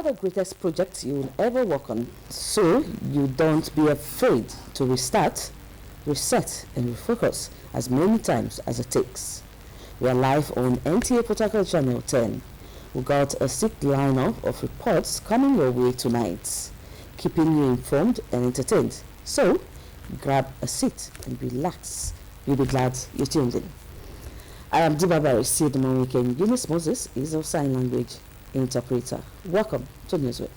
the greatest project you will ever work on, so you don't be afraid to restart, reset, and refocus as many times as it takes. We are live on NTA Port Harcourt Channel 10. We got a sick lineup of reports coming your way tonight, keeping you informed and entertained. So, grab a seat and relax. You'll be glad you tuned in. I am Diva Barisi Weekend. Eunice Moses is our sign language interpreter. Welcome to Newswave.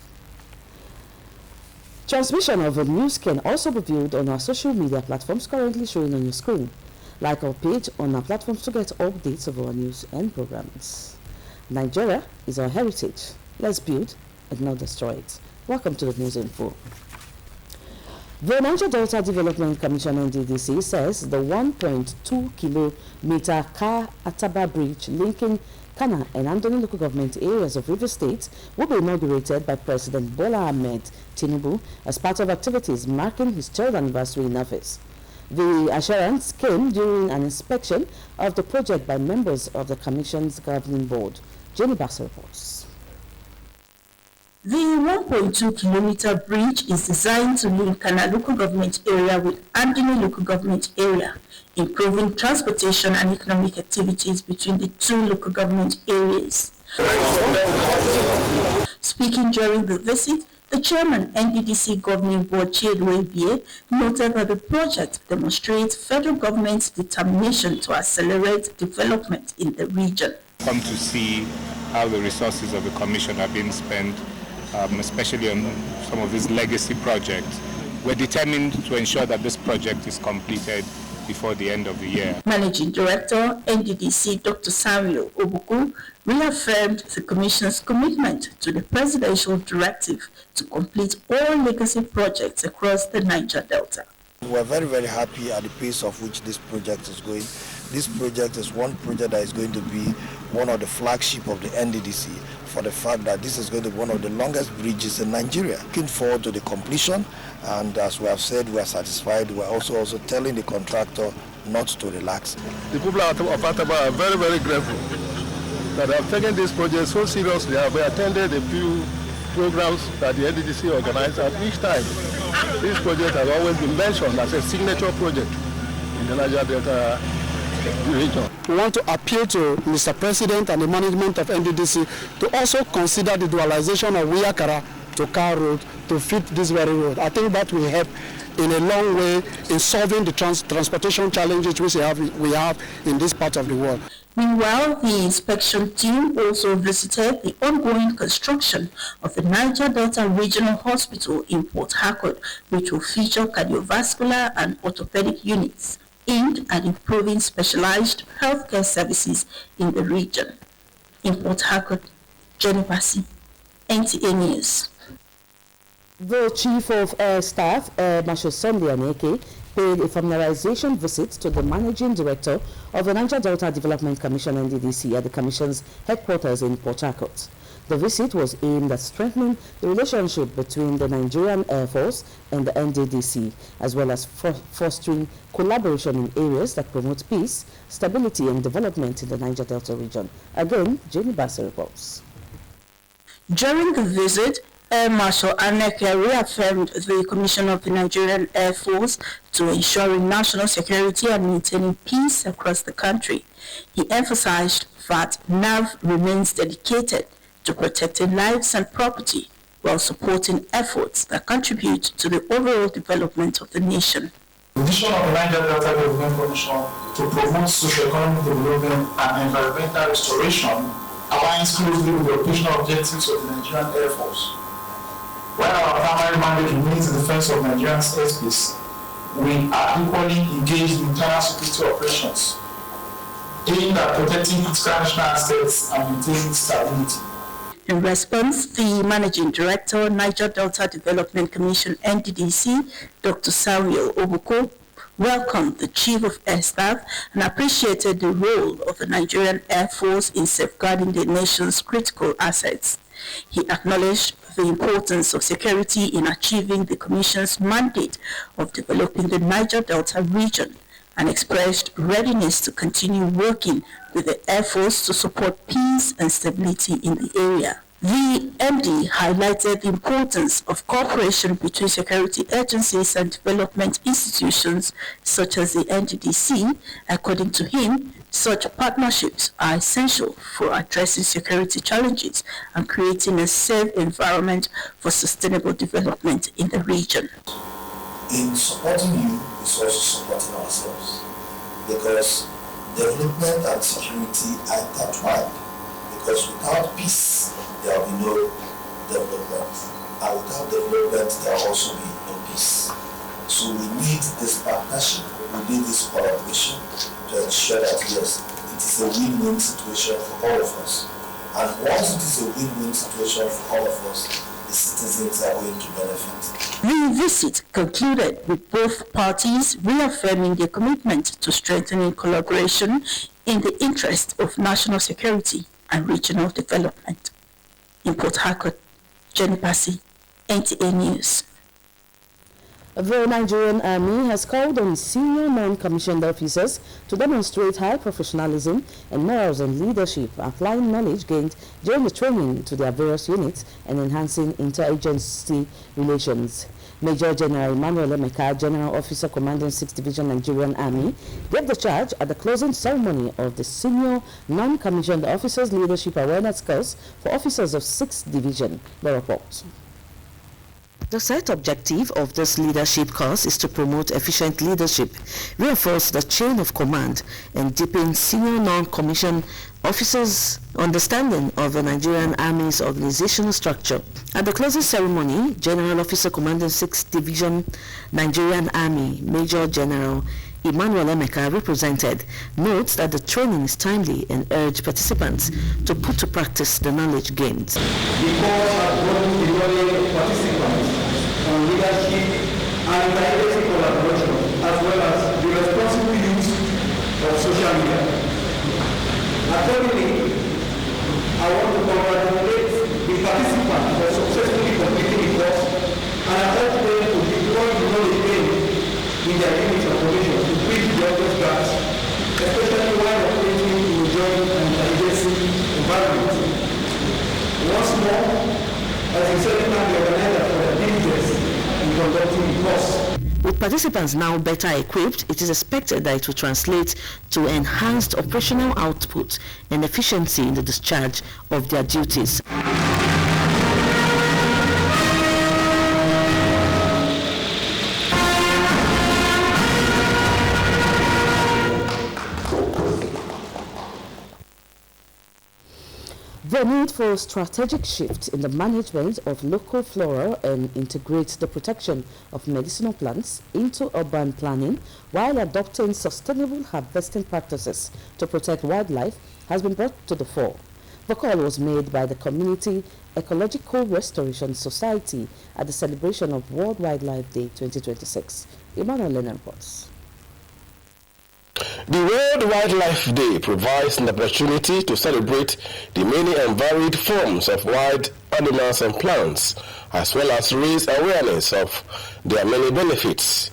Transmission of the news can also be viewed on our social media platforms currently showing on your screen. Like our page on our platforms to get updates of our news and programs. Nigeria is our heritage. Let's build and not destroy it. Welcome to the News Info. The Niger Delta Development Commission NDDC says the 1.2 kilometer Car-Ataba Bridge linking Kana and Andoni local government areas of River State will be inaugurated by President Bola Ahmed Tinubu as part of activities marking his 3rd anniversary in office. The assurance came during an inspection of the project by members of the Commission's governing board. Jenny Bass reports. The 1.2 kilometer bridge is designed to link Kana local government area with Andoni local government area, improving transportation and economic activities between the two local government areas. Speaking during the visit, the chairman NDDC governing board Newswave noted that the project demonstrates federal government's determination to accelerate development in the region. Come to see how the resources of the commission are being spent, especially on some of these legacy projects. We're determined to ensure that this project is completed before the end of the year. Managing Director, NDDC Dr. Samuel Obuku, reaffirmed the Commission's commitment to the presidential directive to complete all legacy projects across the Niger Delta. We're very, very happy at the pace of which this project is going. This project is one project that is going to be one of the flagship of the NDDC for the fact that this is going to be one of the longest bridges in Nigeria. Looking forward to the completion, and as we have said, we are satisfied. We are also telling the contractor not to relax. The people of Ataba are very, very grateful that they have taken this project so seriously. They have attended a few programs that the NDDC organized, and each time this project has always been mentioned as a signature project in the Niger Delta region. We want to appeal to Mr. President and the management of NDDC to also consider the dualization of Wiyakara to Car Road to fit this very road. I think that will help in a long way in solving the transportation challenges which we have in this part of the world. Meanwhile, the inspection team also visited the ongoing construction of the Niger Delta Regional Hospital in Port Harcourt, which will feature cardiovascular and orthopedic units aimed at improving specialized healthcare services in the region. In Port Harcourt, Jenny Bassi, NTA News. The Chief of Air Staff, Marshal Sunday Aneke, paid a familiarization visit to the Managing Director of the Niger Delta Development Commission NDDC at the Commission's headquarters in Port Harcourt. The visit was aimed at strengthening the relationship between the Nigerian Air Force and the NDDC, as well as fostering collaboration in areas that promote peace, stability and development in the Niger Delta region. Again, Jenny Bass reports. During the visit, Air Marshal Aneke reaffirmed the commission of the Nigerian Air Force to ensuring national security and maintaining peace across the country. He emphasized that NAV remains dedicated to protecting lives and property while supporting efforts that contribute to the overall development of the nation. The vision of the Niger Delta Development Commission to promote socio-economic development and environmental restoration aligns closely with the operational objectives of the Nigerian Air Force. While our primary mandate remains the defense of Nigeria's airspace, we are equally engaged in internal security operations aimed at protecting critical national assets and maintaining stability. In response, the Managing Director, Niger Delta Development Commission NDDC, Dr. Samuel Obuku, welcomed the Chief of Air Staff and appreciated the role of the Nigerian Air Force in safeguarding the nation's critical assets. He acknowledged the importance of security in achieving the Commission's mandate of developing the Niger Delta region and expressed readiness to continue working with the Air Force to support peace and stability in the area. The MD highlighted the importance of cooperation between security agencies and development institutions such as the NDDC. According to him, such partnerships are essential for addressing security challenges and creating a safe environment for sustainable development in the region. In supporting you is also supporting ourselves, because development and security are intertwined, because without peace there will be no development, and without development there will also be no peace. So we need this partnership, we need this collaboration to ensure that yes, it is a win-win situation for all of us. And once it is a win-win situation for all of us, the citizens are going to benefit. The visit concluded with both parties reaffirming their commitment to strengthening collaboration in the interest of national security and regional development. In Port Harcourt, Jenny Passy, NTA News. The Nigerian Army has called on senior non-commissioned officers to demonstrate high professionalism and morals and leadership, applying knowledge gained during the training to their various units and enhancing interagency relations. Major General Emmanuel Emeka, General Officer Commanding 6th Division Nigerian Army, gave the charge at the closing ceremony of the Senior Non-Commissioned Officers Leadership Awareness Course for officers of 6th Division. The report. The set objective of this leadership course is to promote efficient leadership, reinforce the chain of command, and deepen senior non-commissioned officers' understanding of the Nigerian Army's organizational structure. At the closing ceremony, General Officer Commanding 6th Division Nigerian Army, Major General Emmanuel Emeka, represented, notes that the training is timely and urged participants to put to practice the knowledge gained. The course has broadened the knowledge of participants on leadership and interagency collaboration, as well as the responsible use of social media. Accordingly, I want to congratulate the participants for successfully completing the course, and I urge them to deploy the knowledge gained in their units of operation to bridge the obvious gaps, especially while operating in a joint and interagency environment. Once more, as a certain the organizer for the diligence in conducting the course. With participants now better equipped, it is expected that it will translate to enhanced operational output and efficiency in the discharge of their duties. The need for a strategic shift in the management of local flora and integrate the protection of medicinal plants into urban planning while adopting sustainable harvesting practices to protect wildlife has been brought to the fore. The call was made by the Community Ecological Restoration Society at the celebration of World Wildlife Day 2026. Emmanuel Lennon reports. The World Wildlife Day provides an opportunity to celebrate the many and varied forms of wild animals and plants, as well as raise awareness of their many benefits.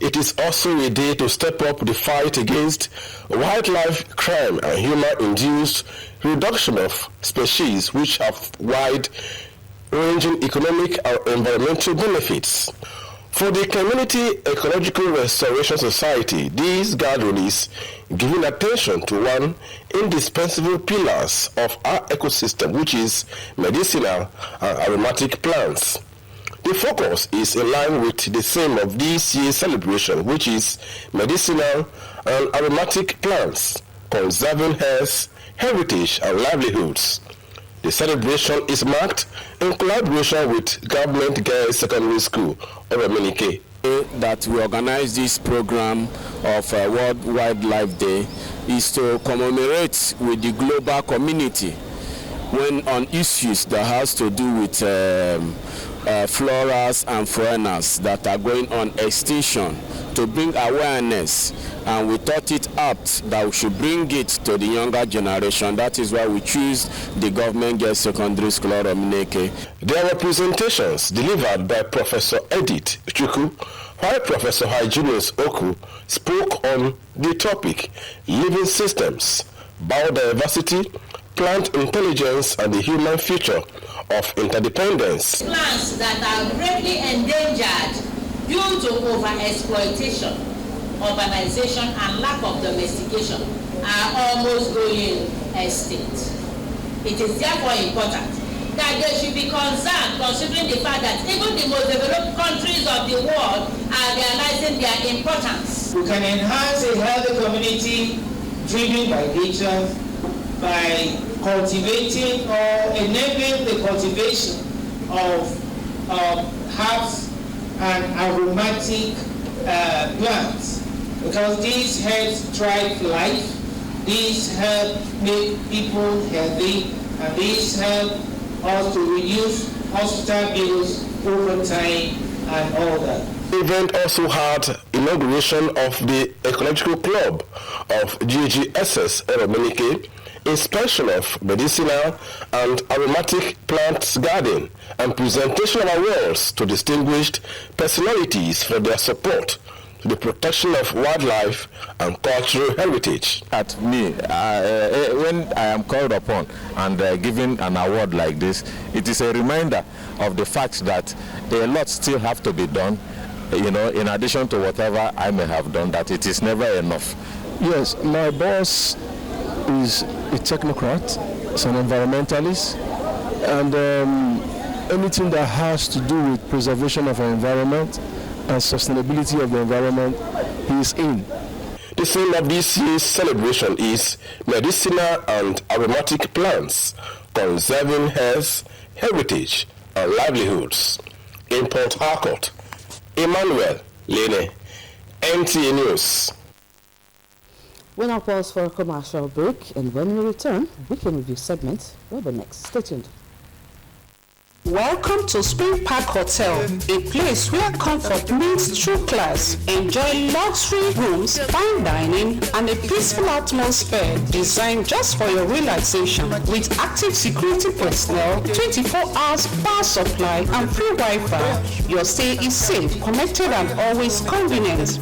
It is also a day to step up the fight against wildlife crime and human-induced reduction of species which have wide-ranging economic and environmental benefits. For the Community Ecological Restoration Society, this gathering is giving attention to one indispensable pillars of our ecosystem, which is medicinal and aromatic plants. The focus is in line with the theme of this year's celebration, which is medicinal and aromatic plants, conserving health, heritage, and livelihoods. The celebration is marked in collaboration with Government Girls Secondary School, Oremenike. That we organize this program of World Wildlife Day is to commemorate with the global community when on issues that has to do with floras and faunas that are going on extinction, to bring awareness, and we thought it apt that we should bring it to the younger generation. That is why we choose the Government Girls Secondary School Oremenike. There were presentations delivered by Professor Edith Chukwu, while Professor Hyginus Oku spoke on the topic Living Systems, Biodiversity, plant intelligence and the human future of interdependence. Plants that are greatly endangered due to overexploitation, urbanization, and lack of domestication are almost going extinct. It is therefore important that they should be concerned, considering the fact that even the most developed countries of the world are realizing their importance. We can enhance a healthy community driven by nature by cultivating or enabling the cultivation of herbs and aromatic plants, because these help drive life, these help make people healthy, and these help us to reduce hospital bills over time and all that. The event also had inauguration of the Ecological Club of GGSS Eromenike, inspection of medicinal and aromatic plants garden, and presentation of awards to distinguished personalities for their support to the protection of wildlife and cultural heritage. At me, when I am called upon and given an award like this, it is a reminder of the fact that a lot still have to be done, you know, in addition to whatever I may have done, that it is never enough. Yes, my boss is a technocrat, is an environmentalist, and anything that has to do with preservation of our environment and sustainability of the environment, he is in. The theme of this year's celebration is medicinal and aromatic plants, conserving health, heritage, and livelihoods. In Port Harcourt, Emmanuel Lene, NTA News. We'll now pause for a commercial break, and when we return, we can review segment. We'll be next. Stay tuned. Welcome to Spring Park Hotel, a place where comfort meets true class. Enjoy luxury rooms, fine dining, and a peaceful atmosphere designed just for your relaxation. With active security personnel, 24 hours power supply, and free Wi-Fi, your stay is safe, connected, and always convenient.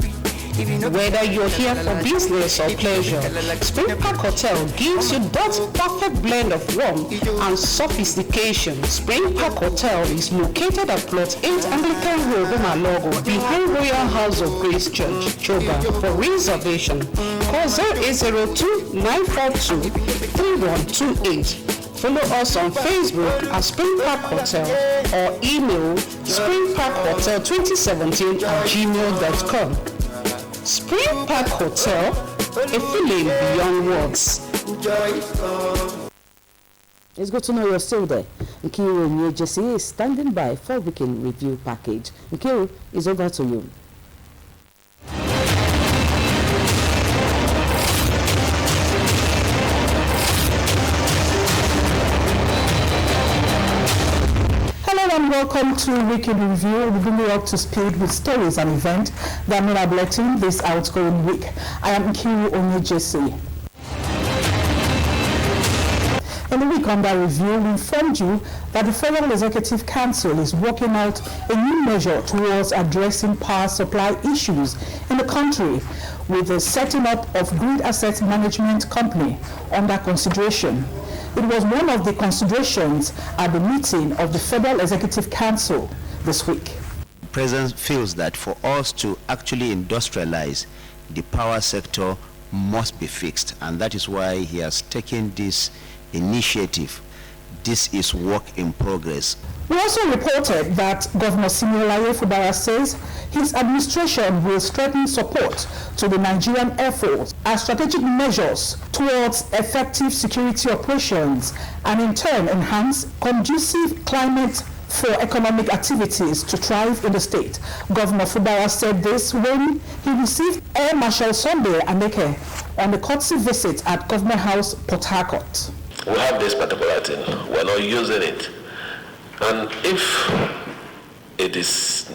Whether you're here for business or pleasure, Spring Park Hotel gives you that perfect blend of warmth and sophistication. Spring Park Hotel is located at Plot 8 Anglican Road, Umalogo, behind Royal House of Grace Church, Choba. For reservation, call 0802-942-3128. Follow us on Facebook at Spring Park Hotel or email springparkhotel2017@gmail.com. Spring Park Hotel, a feeling beyond words. It's good to know you're still there. Nkiru Nyejesi is standing by for weekend review package. Nkiru, is over to you. And welcome to Weekend Review. We'll bring you up to speed with stories and events that are neglecting this outgoing week. I am Nkiru Onyejesi. In the week under review, we informed you that the Federal Executive Council is working out a new measure towards addressing power supply issues in the country, with the setting up of Grid Asset Management Company under consideration. It was one of the considerations at the meeting of the Federal Executive Council this week. The President feels that for us to actually industrialize, the power sector must be fixed, and that is why he has taken this initiative. This is work in progress. We also reported that Governor Simeolaye Fubara says his administration will strengthen support to the Nigerian Air Force as strategic measures towards effective security operations and in turn enhance conducive climate for economic activities to thrive in the state. Governor Fubara said this when he received Air Marshal Sunday Aneke on a courtesy visit at Government House, Port Harcourt. We have this particular thing, we're not using it. And if it is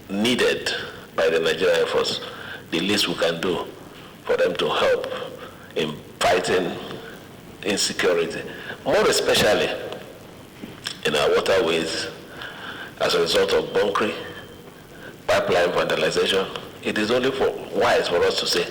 needed by the Nigerian Air Force, the least we can do for them to help in fighting insecurity, more especially in our waterways as a result of bunkering, pipeline vandalization, it is only wise for us to say,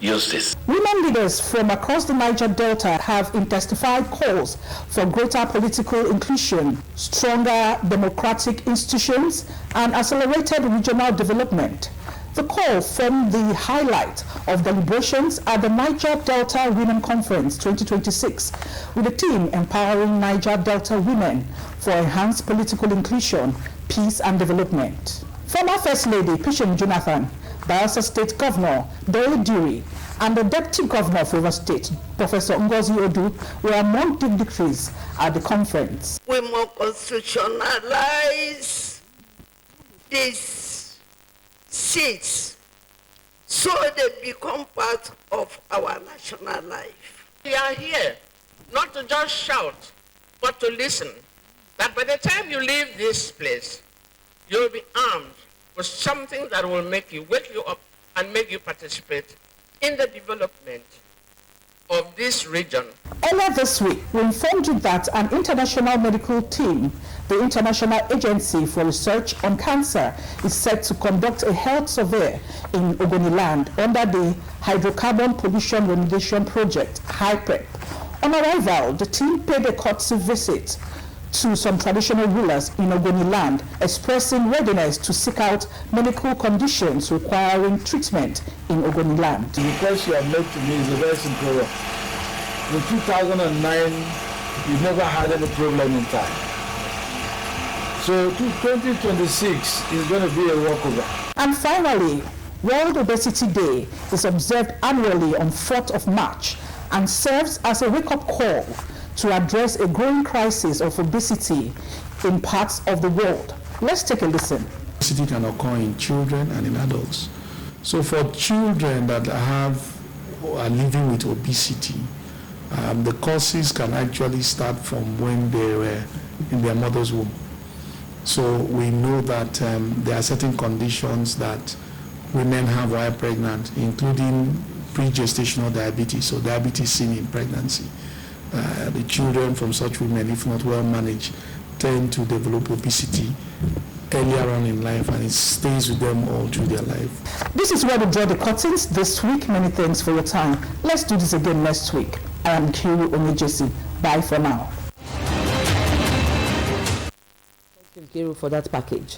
use this. Women leaders from across the Niger Delta have intensified calls for greater political inclusion, stronger democratic institutions, and accelerated regional development. The call formed the highlight of deliberations at the Niger Delta Women Conference 2026, with the theme empowering Niger Delta women for enhanced political inclusion, peace and development. Former First Lady Pishin Jonathan, Bayelsa State Governor Doyle Dewey, and the Deputy Governor of Rivers State, Professor Ngozi Odu, were among dignitaries at the conference. We must constitutionalize these seats so they become part of our national life. We are here not to just shout, but to listen. That by the time you leave this place, you'll be armed with something that will wake you up and make you participate in the development of this region. Earlier this week, we informed you that an international medical team, the International Agency for Research on Cancer, is set to conduct a health survey in Ogoniland under the Hydrocarbon Pollution Remediation Project, HYPREP. On arrival, the team paid a courtesy visit to some traditional rulers in Ogoniland, expressing readiness to seek out medical conditions requiring treatment in Ogoniland. The request you have made to me is a very simple one. In 2009, we never had any problem in time. So 2026 is going to be a walkover. And finally, World Obesity Day is observed annually on 4th of March and serves as a wake-up call to address a growing crisis of obesity in parts of the world. Let's take a listen. Obesity can occur in children and in adults. So for children that are living with obesity, the causes can actually start from when they were in their mother's womb. So we know that there are certain conditions that women have while pregnant, including pre-gestational diabetes, so diabetes seen in pregnancy. The children from such women, if not well managed, tend to develop obesity earlier on in life, and it stays with them all through their life. This is where we draw the curtains this week. Many thanks for your time. Let's do this again next week. I am Kiru Onyejesi. Bye for now. Thank you, Kiru, for that package.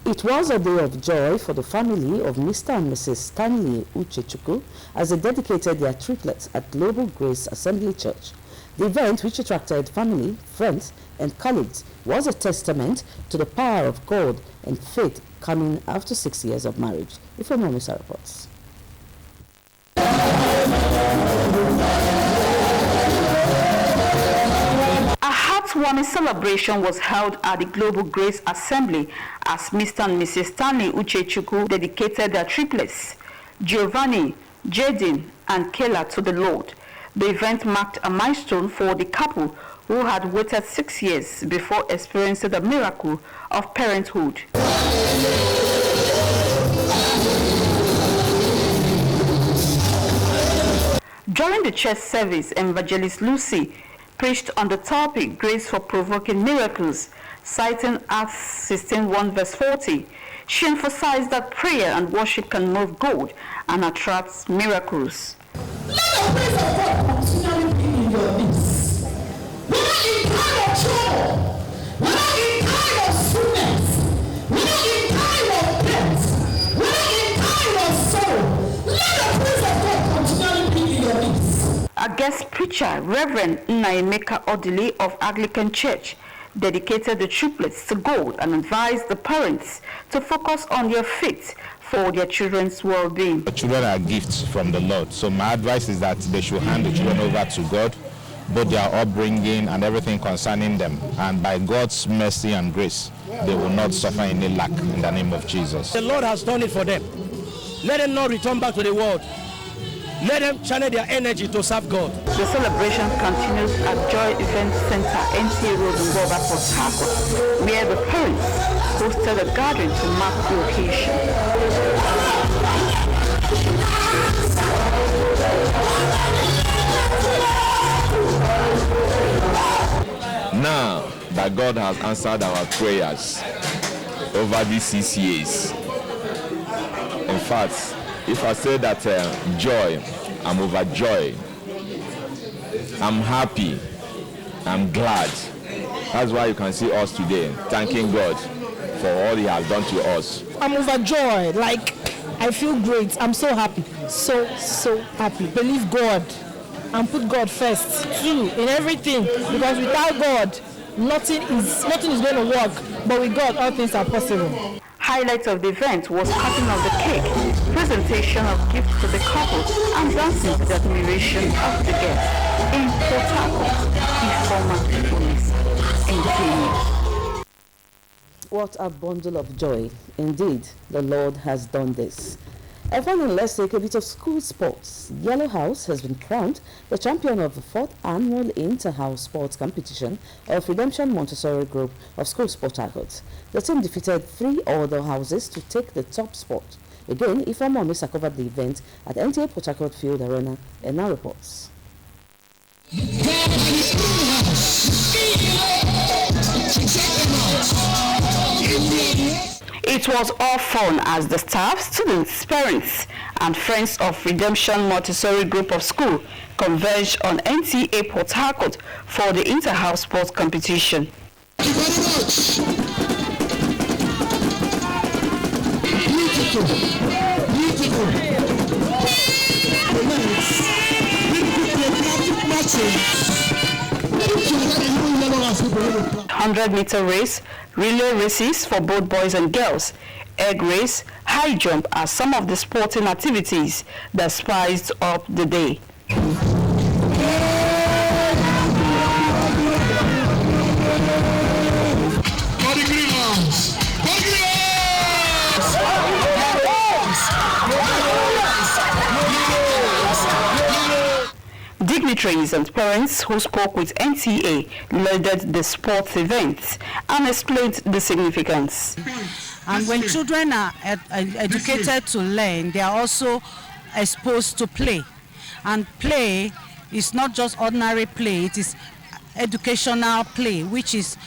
It was a day of joy for the family of Mr. and Mrs. Stanley Uchechukwu as they dedicated their triplets at Global Grace Assembly Church. The event, which attracted family, friends, and colleagues, was a testament to the power of God and faith coming after 6 years of marriage. If more Musa reports. A heartwarming celebration was held at the Global Grace Assembly as Mr. and Mrs. Stanley Uchechukwu dedicated their triplets, Giovanni, Jaden, and Kayla, to the Lord. The event marked a milestone for the couple who had waited 6 years before experiencing the miracle of parenthood. During the church service, Evangelist Lucy preached on the topic Grace for Provoking Miracles, citing Acts 16:1 verse 40. She emphasized that prayer and worship can move God and attract miracles. Let the praise of God continually be in your midst. Whether in time of trouble, whether in time of sickness, whether in time of death, whether in time of sorrow, let the praise of God continually be in your midst. A guest preacher, Reverend Nnaemeka Odili of Anglican Church, dedicated the triplets to God and advised the parents to focus on their faith for their children's well-being. The children are gifts from the Lord, so my advice is that they should hand the children over to God, both their upbringing and everything concerning them, and by God's mercy and grace, they will not suffer any lack in the name of Jesus. The Lord has done it for them. Let them not return back to the world. Let them channel their energy to serve God. The celebration continues at Joy Event Center, NTA Road in Boba, Port Harcourt, where the parents hosted a gathering to mark the occasion. Now that God has answered our prayers over these 6 years, in fact, if I say that joy I'm overjoyed. I'm happy. I'm glad. That's why you can see us today, thanking God for all He has done to us. I'm overjoyed. Like, I feel great. I'm so happy. So happy. Believe God and put God first too in everything. Because without God, nothing is going to work. But with God, all things are possible. Highlight of the event was cutting of the cake, presentation of gifts to the couple, and dancing to the admiration of the guests. In Port Harcourt, the former police continued. What a bundle of joy. Indeed, the Lord has done this. Everyone, let's take a bit of school sports. Yellow House has been crowned the champion of the 4th annual Inter-House Sports Competition of Redemption Montessori Group of School Sport Harcourt. The team defeated 3 other houses to take the top spot. Again, Ifeoma Omisa covered the event at NTA Port Harcourt Field Arena and now reports. It was all fun as the staff, students, parents, and friends of Redemption Montessori Group of School converged on NTA Port Harcourt for the Inter-House Sports Competition. Thank you very much. Beautiful. Beautiful. 100-meter race, relay races for both boys and girls, egg race, high jump are some of the sporting activities that spiced up the day. Dignitaries and parents who spoke with NTA lauded the sports events and explained the significance. And when children are educated to learn, they are also exposed to play. And play is not just ordinary play, it is educational play, which is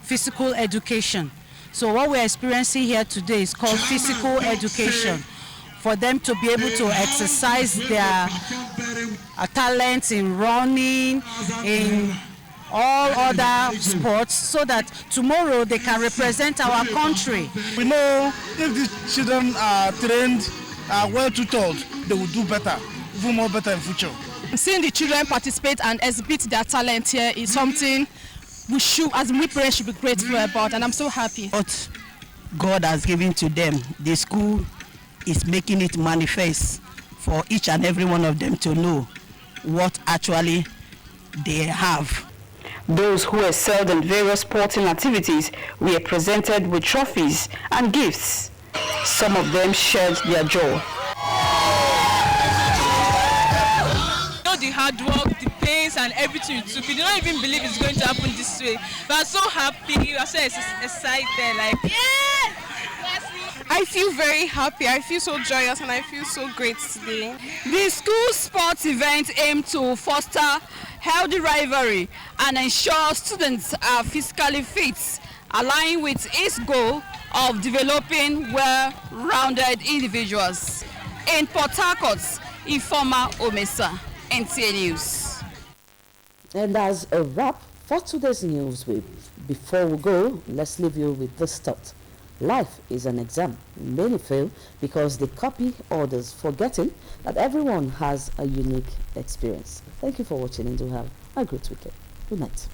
physical education. So what we're experiencing here today is called physical education, for them to be able to exercise their talents in running, in all other sports, so that tomorrow they can represent our country. We know if these children are trained, well tutored, they will do better, even more better in future. Seeing the children participate and exhibit their talent here is something we should, as we parents, should be grateful about, and I'm so happy. What God has given to them, the school is making it manifest for each and every one of them to know what actually they have. Those who excelled in various sporting activities were presented with trophies and gifts. Some of them shared their joy. The hard work, the pains, and everything you took. You do not even believe it's going to happen this way. We are so happy. We are so excited. Like, yeah! I feel very happy. I feel so joyous, and I feel so great today. The school sports event aimed to foster healthy rivalry and ensure students are physically fit, aligning with its goal of developing well-rounded individuals. In Port Harcourt, Ifeoma Omisa, NTA News. And as a wrap for today's Newswave, before we go, let's leave you with this thought. Life is an exam. Many fail because they copy others, forgetting that everyone has a unique experience. Thank you for watching and do have a great weekend. Good night.